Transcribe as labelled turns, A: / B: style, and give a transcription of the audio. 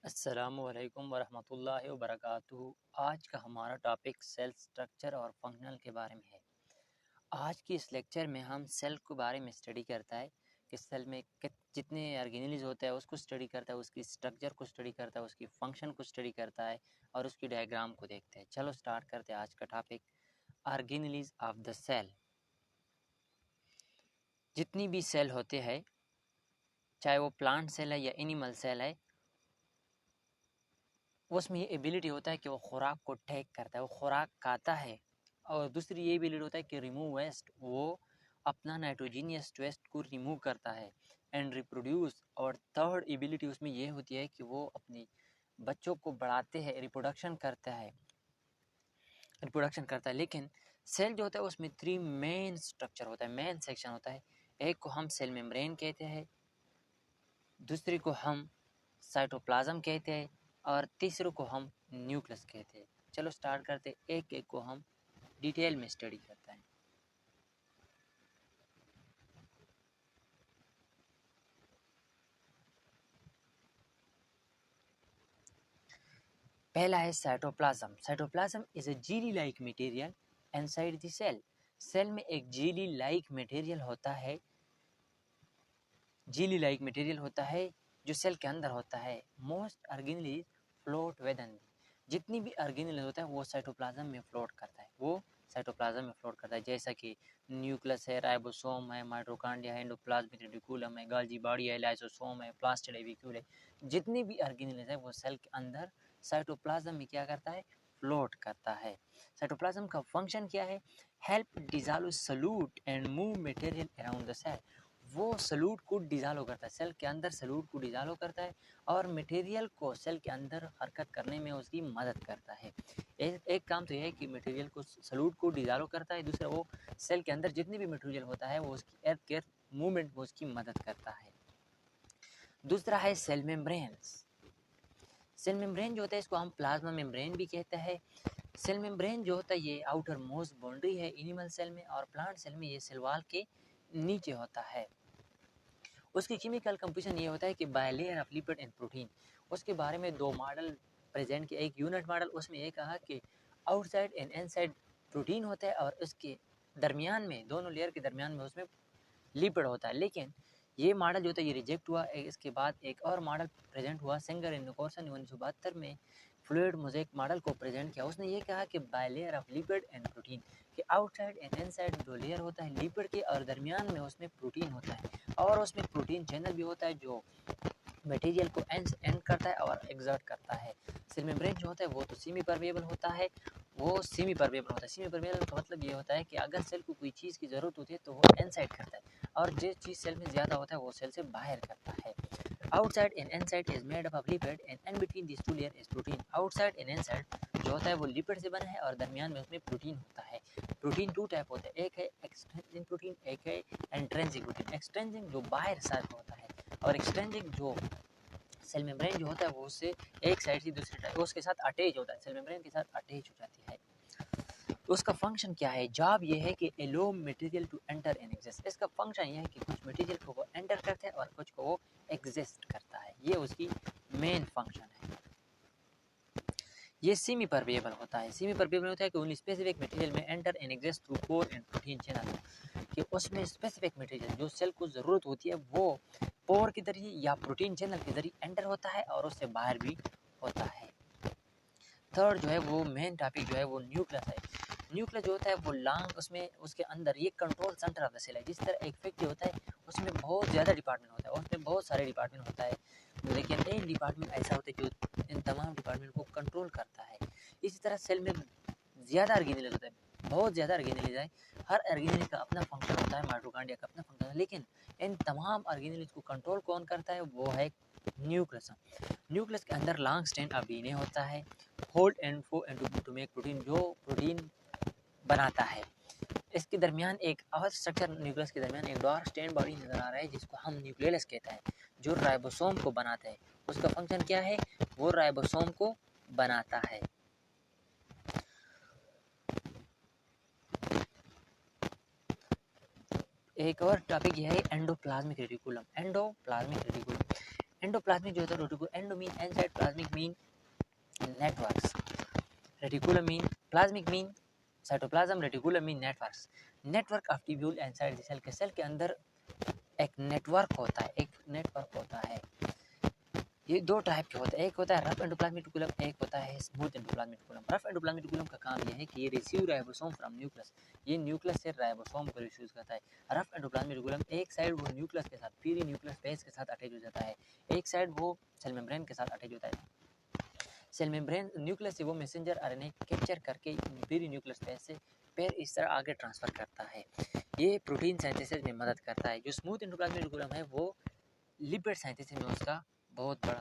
A: अस्सलामुअलैकुम वरहमतुल्लाहि वबरकातुहू। आज का हमारा टॉपिक सेल स्ट्रक्चर और फंक्शनल के बारे में है। आज की इस लेक्चर में हम सेल के बारे में स्टडी करता है कि सेल में जितने ऑर्गेनेल्स होते हैं उसको स्टडी करता है, उसकी स्ट्रक्चर को स्टडी करता है, उसकी फंक्शन को स्टडी करता है और उसकी डायग्राम को देखते हैं। चलो स्टार्ट करते हैं आज का topic, organelles of the cell. जितनी भी सेल होते हैं, चाहे वो प्लांट सेल है या एनिमल सेल है, उसमें ये एबिलिटी होता है कि वो खुराक को टेक करता है, वो खुराक खाता है। और दूसरी ये एबिलिटी होता है कि रिमूव वेस्ट, वो अपना नाइट्रोजीनियस वेस्ट को रिमूव करता है एंड रिप्रोड्यूस। और थर्ड एबिलिटी उसमें ये होती है कि वो अपनी बच्चों को बढ़ाते हैं, रिप्रोडक्शन करता है। लेकिन सेल जो होता है उसमें 3 मेन स्ट्रक्चर होता है, मेन सेक्शन होता है। एक को हम सेल मेम्ब्रेन कहते हैं, दूसरे को हम साइटोप्लाज्म कहते हैं और तीसरे को हम न्यूक्लियस कहते हैं। चलो स्टार्ट करते, एक एक को हम डिटेल में स्टडी करते हैं। पहला है cytoplasm. Cytoplasm is a jelly like material inside the cell. Cell में एक जेली लाइक मटेरियल होता है, जो सेल के अंदर होता है। Most organelles float within. जितनी भी ऑर्गेनेल होता है वो साइटोप्लाज्म में फ्लोट करता है, जैसा कि न्यूक्लियस है, राइबोसोम है, माइटोकॉन्ड्रिया है, एंडोप्लाज्मिक रेटिकुलम है, गोल्गी बॉडी है, लाइसोसोम है, प्लास्टिड एविक्यूल है। जितनी भी ऑर्गेनेल है वो सेल के अंदर साइटोप्लाज्म में क्या करता है, फ्लोट करता है। साइटोप्लाज्म का फंक्शन क्या है, help dissolve solute and move material around the cell. वो सॉल्यूट को डिसॉल्व करता है, सेल के अंदर सॉल्यूट को डिसॉल्व करता है और मटेरियल को सेल के अंदर हरकत करने में उसकी मदद करता है। एक काम तो यह है कि मटेरियल को सॉल्यूट को डिसॉल्व करता है, दूसरा वो सेल के अंदर जितनी भी मटेरियल होता है वो उसकी एयर केयर मूवमेंट में उसकी मदद करता है। दूसरा है सेल मेम्ब्रेन्स। सेल मेम्ब्रेन जो होता है इसको हम प्लाज्मा मेम्ब्रेन भी कहते हैं। सेल मेम्ब्रेन जो होता है ये आउटर मोस्ट बाउंड्री है एनिमल सेल में, और प्लांट सेल में ये सेल वॉल के नीचे होता है। उसकी केमिकल कंपोजिशन ये होता है कि by layer of lipid and protein. उसके बारे में 2 मॉडल प्रेजेंट किया। एक यूनिट मॉडल, उसमें ये कहा कि आउटसाइड एंड इनसाइड प्रोटीन होता है और उसके दरमियान में, दोनों लेयर के दरमियान में उसमें लिपिड होता है। लेकिन ये मॉडल जो था ये रिजेक्ट हुआ। इसके बाद एक और मॉडल प्रेजेंट हुआ, सिंगर एंड निकोलसन 1972 में फ्लूइड मोज़ेक मॉडल को प्रेजेंट किया। उसने ये कहा कि by layer of lipid and protein, कि आउटसाइड एंड इनसाइड जो लेयर होता है लिपिड के और दरमियान में उसमें प्रोटीन होता है, और उसमें प्रोटीन चैनल भी होता है जो मटेरियल को एंड करता है और एग्जर्ट करता है। सेल मेम्ब्रेन जो होता है वो तो सेमी परमेबल होता है, सेमी परमेबल का मतलब ये होता है कि अगर सेल को कोई चीज़ की ज़रूरत होती है तो वो इनसाइड करता है, और जिस चीज़ सेल में ज़्यादा होता है वो सेल से बाहर करता है। Outside and inside is made up of lipid and in between this two layer is protein. Outside and inside जो होता है वो लिपिड से बना है और दरमियान में उसमें प्रोटीन होता है। प्रोटीन 2 टाइप होते हैं, एक है एक्सट्रिंसिक प्रोटीन, एक है इंट्रिंसिक प्रोटीन। एक्सट्रिंसिक जो बाहर साइड होता है और एक्सट्रिंसिक जो सेल मेम्ब्रेन जो होता है वो उससे एक साइड से दूसरी साइड उसके साथ अटैच होता है, सेल मेम्ब्रेन के साथ अटैच हो जाती है। उसका फंक्शन क्या है, जॉब ये है कि allow material to enter and exist. इसका फंक्शन ये है कि कुछ मटेरियल को वो एंटर करता है और कुछ को वो एग्जिस्ट करता है, ये उसकी मेन फंक्शन है। ये सेमी परमेबल होता है। सेमी परमेबल होता है कि ओनली स्पेसिफिक मटेरियल में enter and exist through pore and protein channel, कि उसमें स्पेसिफिक मटेरियल जो सेल को ज़रूरत होती है वो पोर के जरिए या प्रोटीन चैनल के जरिए एंटर होता है और उससे बाहर भी होता है। थर्ड जो है वो मेन टॉपिक जो है वो न्यूक्लियस है। न्यूक्लियस जो होता है वो लॉन्ग, उसमें उसके अंदर ये control centre of the cell है। जिस तरह एक फैक्ट्री होता है उसमें बहुत ज़्यादा डिपार्टमेंट होता है, उसमें बहुत सारे डिपार्टमेंट होता है, लेकिन एक डिपार्टमेंट ऐसा होता है जो इन तमाम डिपार्टमेंट को कंट्रोल करता है। इसी तरह सेल में ज़्यादा ऑर्गेनेल होता है, बहुत ज़्यादा ऑर्गेनेल है, हर ऑर्गेनेल का अपना फंक्शन होता है, माइटोकॉन्ड्रिया का अपना फंक्शन है, लेकिन इन तमाम ऑर्गेनेल को कंट्रोल कौन करता है, वो है न्यूक्लियस। न्यूक्लियस के अंदर लॉन्ग स्ट्रैंड ऑफ डीएनए होता है, hold and for and to make protein, जो प्रोटीन बनाता है। इसके दरमियान एक और स्ट्रक्चर, न्यूक्लियस के दरमियान एक डार्क स्ट्रैंड बॉडी नजर आ रहा है जिसको हम न्यूक्लियस कहते हैं, जो राइबोसोम को बनाता है। उसका फंक्शन क्या है, वो राइबोसोम को बनाता है। एक और टॉपिक यह है एंडोप्लाज्मिक रेटिकुलम। एंडोप्लाज्मिक रेटिकुलम एंडोप्लाज्मिक जो होता है reticulum, endo mean inside, plasmic mean networks, reticulum mean plasmic mean cytoplasm, reticulum mean networks. Network of tubule inside the cell, के सेल के अंदर एक नेटवर्क होता है, एक नेटवर्क होता है। ये दो टाइप के होते हैं, एक होता है रफ एंडोप्लाज्मिक रेटिकुलम, एक होता है smooth endoplasmic reticulum. Rough endoplasmic reticulum का काम यह है कि ये रिसीव राइबोसोम फ्रॉम न्यूक्लियस, ये न्यूक्लियस से राइबोसोम को रिसीव करता है। रफ एंडोप्लाज्मिक रेटिकुलम एक साइड वो न्यूक्लियस के साथ पीरी न्यूक्लियस बेस के साथ अटैच हो जाता है, एक साइड वो सेल मेम्ब्रेन के साथ अटैच होता है। सेल मेम्ब्रेन न्यूक्लियस से वो मैसेंजर आरएनए कैप्चर करके पीरी न्यूक्लियस बेस से फिर इस तरह आगे ट्रांसफर करता है। ये प्रोटीन सिंथेसिस में मदद करता है। जो स्मूथ एंडोप्लाज्मिक रेटिकुलम है वो लिपिड सिंथेसिस में उसका बहुत बड़ा